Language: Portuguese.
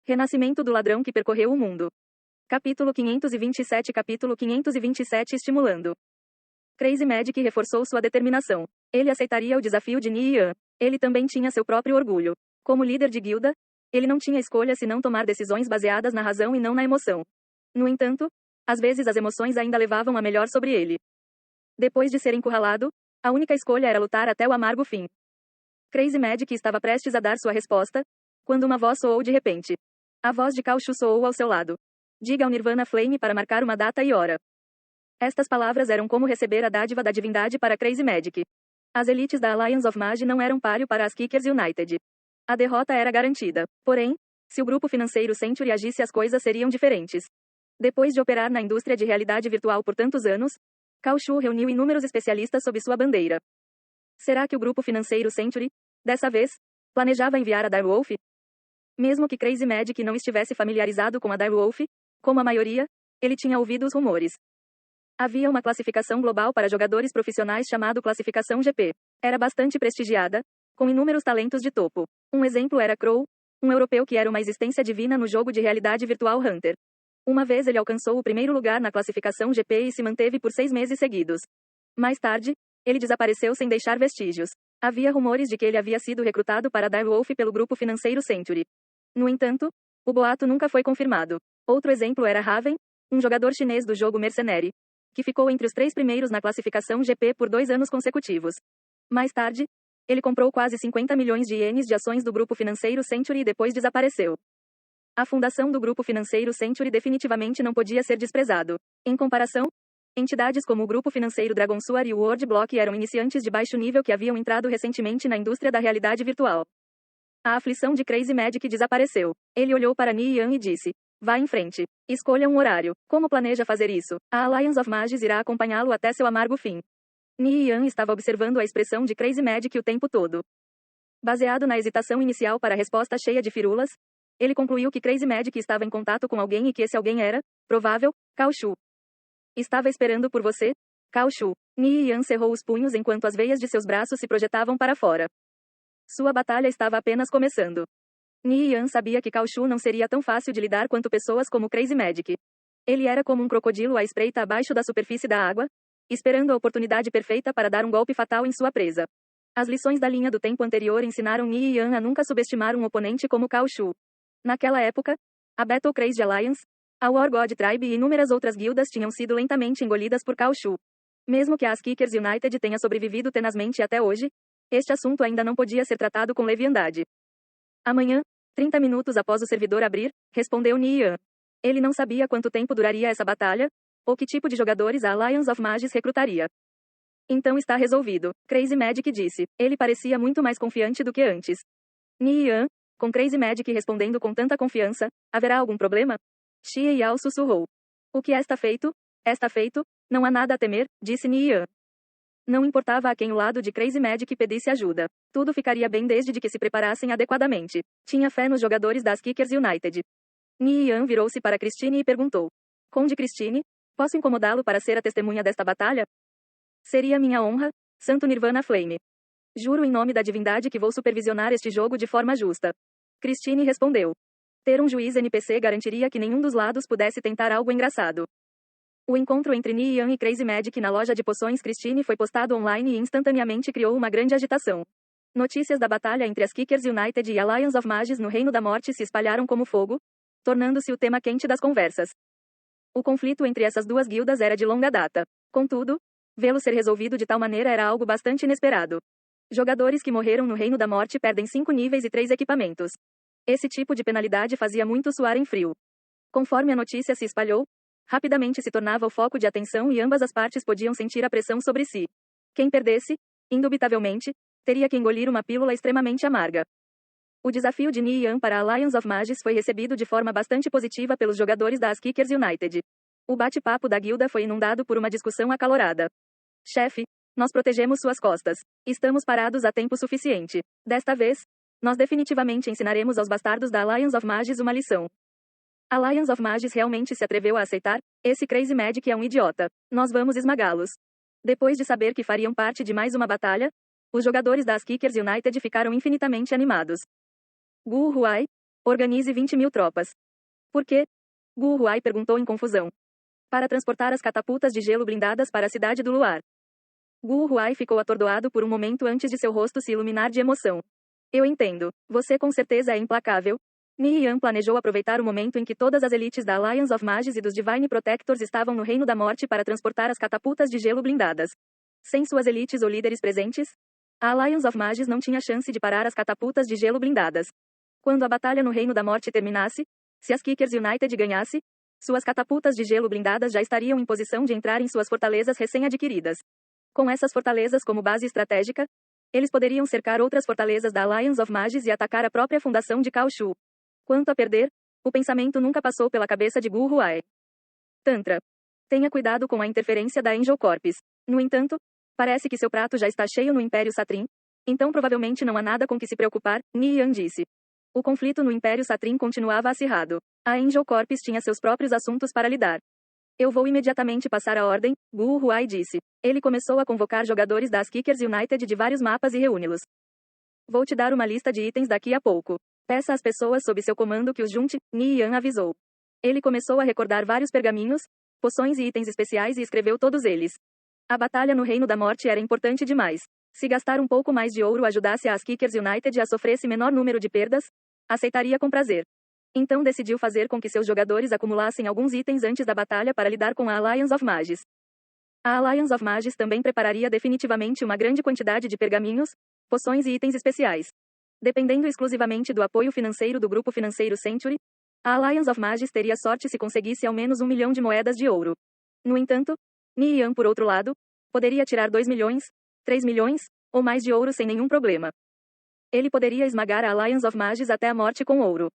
Renascimento do ladrão que percorreu o mundo. Capítulo 527 Estimulando. Crazy Magic reforçou sua determinação. Ele aceitaria o desafio de Ni Yan. Ele também tinha seu próprio orgulho. Como líder de guilda, ele não tinha escolha senão tomar decisões baseadas na razão e não na emoção. No entanto, às vezes as emoções ainda levavam a melhor sobre ele. Depois de ser encurralado, a única escolha era lutar até o amargo fim. Crazy Magic estava prestes a dar sua resposta, quando uma voz soou de repente. A voz de Cao Shu soou ao seu lado. Diga ao Nirvana Flame para marcar uma data e hora. Estas palavras eram como receber a dádiva da divindade para Crazy Magic. As elites da Alliance of Mage não eram páreo para as Kickers United. A derrota era garantida. Porém, se o grupo financeiro Century agisse, as coisas seriam diferentes. Depois de operar na indústria de realidade virtual por tantos anos, Cao Shu reuniu inúmeros especialistas sob sua bandeira. Será que o grupo financeiro Century, dessa vez, planejava enviar a Direwolf? Mesmo que Crazy Magic não estivesse familiarizado com a Direwolf, como a maioria, ele tinha ouvido os rumores. Havia uma classificação global para jogadores profissionais chamado Classificação GP. Era bastante prestigiada, com inúmeros talentos de topo. Um exemplo era Crow, um europeu que era uma existência divina no jogo de realidade virtual Hunter. Uma vez ele alcançou o primeiro lugar na classificação GP e se manteve por 6 meses seguidos. Mais tarde, ele desapareceu sem deixar vestígios. Havia rumores de que ele havia sido recrutado para Direwolf pelo grupo financeiro Century. No entanto, o boato nunca foi confirmado. Outro exemplo era Raven, um jogador chinês do jogo Mercenary, que ficou entre os 3 primeiros na classificação GP por 2 anos consecutivos. Mais tarde, ele comprou quase 50 milhões de ienes de ações do grupo financeiro Century e depois desapareceu. A fundação do grupo financeiro Century definitivamente não podia ser desprezado. Em comparação, entidades como o grupo financeiro Dragon Sword e o World Block eram iniciantes de baixo nível que haviam entrado recentemente na indústria da realidade virtual. A aflição de Crazy Magic desapareceu. Ele olhou para Ni Yan e disse: vá em frente. Escolha um horário. Como planeja fazer isso? A Alliance of Mages irá acompanhá-lo até seu amargo fim. Ni Yan estava observando a expressão de Crazy Magic o tempo todo. Baseado na hesitação inicial para a resposta cheia de firulas, ele concluiu que Crazy Magic estava em contato com alguém e que esse alguém era, provável, Cao Shu. Estava esperando por você, Cao Shu. Ni Yan cerrou os punhos enquanto as veias de seus braços se projetavam para fora. Sua batalha estava apenas começando. Ni Yan sabia que Cao Shu não seria tão fácil de lidar quanto pessoas como Crazy Magic. Ele era como um crocodilo à espreita abaixo da superfície da água, esperando a oportunidade perfeita para dar um golpe fatal em sua presa. As lições da linha do tempo anterior ensinaram Ni Yan a nunca subestimar um oponente como Cao Shu. Naquela época, a Battle Crazy Alliance, a War God Tribe e inúmeras outras guildas tinham sido lentamente engolidas por Cao Shu. Mesmo que a Kickers United tenha sobrevivido tenazmente até hoje, este assunto ainda não podia ser tratado com leviandade. Amanhã, 30 minutos após o servidor abrir, respondeu Ni Yan. Ele não sabia quanto tempo duraria essa batalha, ou que tipo de jogadores a Alliance of Mages recrutaria. Então está resolvido, Crazy Magic disse. Ele parecia muito mais confiante do que antes. Ni Yan, com Crazy Magic respondendo com tanta confiança, haverá algum problema? Xie Yao sussurrou. O que está feito? Está feito, não há nada a temer, disse Ni Yan. Não importava a quem o lado de Crazy Magic pedisse ajuda. Tudo ficaria bem desde que se preparassem adequadamente. Tinha fé nos jogadores das Kickers United. Ni Yan virou-se para Christine e perguntou. Conde Christine, posso incomodá-lo para ser a testemunha desta batalha? Seria minha honra, Santo Nirvana Flame. Juro em nome da divindade que vou supervisionar este jogo de forma justa. Christine respondeu. Ter um juiz NPC garantiria que nenhum dos lados pudesse tentar algo engraçado. O encontro entre Ni Yan e Crazy Magic na loja de poções Christine foi postado online e instantaneamente criou uma grande agitação. Notícias da batalha entre as Kickers United e Alliance of Mages no Reino da Morte se espalharam como fogo, tornando-se o tema quente das conversas. O conflito entre essas duas guildas era de longa data. Contudo, vê-lo ser resolvido de tal maneira era algo bastante inesperado. Jogadores que morreram no Reino da Morte perdem 5 níveis e 3 equipamentos. Esse tipo de penalidade fazia muito suar em frio. Conforme a notícia se espalhou, rapidamente se tornava o foco de atenção e ambas as partes podiam sentir a pressão sobre si. Quem perdesse, indubitavelmente, teria que engolir uma pílula extremamente amarga. O desafio de Ni Yan para a Alliance of Mages foi recebido de forma bastante positiva pelos jogadores das Kickers United. O bate-papo da guilda foi inundado por uma discussão acalorada. Chefe, nós protegemos suas costas. Estamos parados há tempo suficiente. Desta vez, nós definitivamente ensinaremos aos bastardos da Alliance of Mages uma lição. Alliance of Mages realmente se atreveu a aceitar, esse Crazy Magic é um idiota. Nós vamos esmagá-los. Depois de saber que fariam parte de mais uma batalha, os jogadores das Kickers United ficaram infinitamente animados. Gu Huai, Organize 20.000 tropas. Por quê? Gu Huai perguntou em confusão. Para transportar as catapultas de gelo blindadas para a cidade do luar. Gu Huai ficou atordoado por um momento antes de seu rosto se iluminar de emoção. Eu entendo. Você com certeza é implacável. Ni Yan planejou aproveitar o momento em que todas as elites da Alliance of Mages e dos Divine Protectors estavam no Reino da Morte para transportar as catapultas de gelo blindadas. Sem suas elites ou líderes presentes, a Alliance of Mages não tinha chance de parar as catapultas de gelo blindadas. Quando a batalha no Reino da Morte terminasse, se as Kickers United ganhasse, suas catapultas de gelo blindadas já estariam em posição de entrar em suas fortalezas recém-adquiridas. Com essas fortalezas como base estratégica, eles poderiam cercar outras fortalezas da Alliance of Mages e atacar a própria fundação de Kaoshu. Quanto a perder, o pensamento nunca passou pela cabeça de Gu Huai. Tantra. Tenha cuidado com a interferência da Angel Corps. No entanto, parece que seu prato já está cheio no Império Satrim, então provavelmente não há nada com que se preocupar, Ni Yan disse. O conflito no Império Satrim continuava acirrado. A Angel Corps tinha seus próprios assuntos para lidar. Eu vou imediatamente passar a ordem, Gu Huai disse. Ele começou a convocar jogadores das Kickers United de vários mapas e reúne-los. Vou te dar uma lista de itens daqui a pouco. Peça às pessoas sob seu comando que os junte, Ni Yan avisou. Ele começou a recordar vários pergaminhos, poções e itens especiais e escreveu todos eles. A batalha no Reino da Morte era importante demais. Se gastar um pouco mais de ouro ajudasse as Kickers United a sofresse menor número de perdas, aceitaria com prazer. Então decidiu fazer com que seus jogadores acumulassem alguns itens antes da batalha para lidar com a Alliance of Mages. A Alliance of Mages também prepararia definitivamente uma grande quantidade de pergaminhos, poções e itens especiais. Dependendo exclusivamente do apoio financeiro do grupo financeiro Century, a Alliance of Mages teria sorte se conseguisse ao menos 1 milhão de moedas de ouro. No entanto, Ni Yan, por outro lado, poderia tirar 2 milhões, 3 milhões, ou mais de ouro sem nenhum problema. Ele poderia esmagar a Alliance of Mages até a morte com ouro.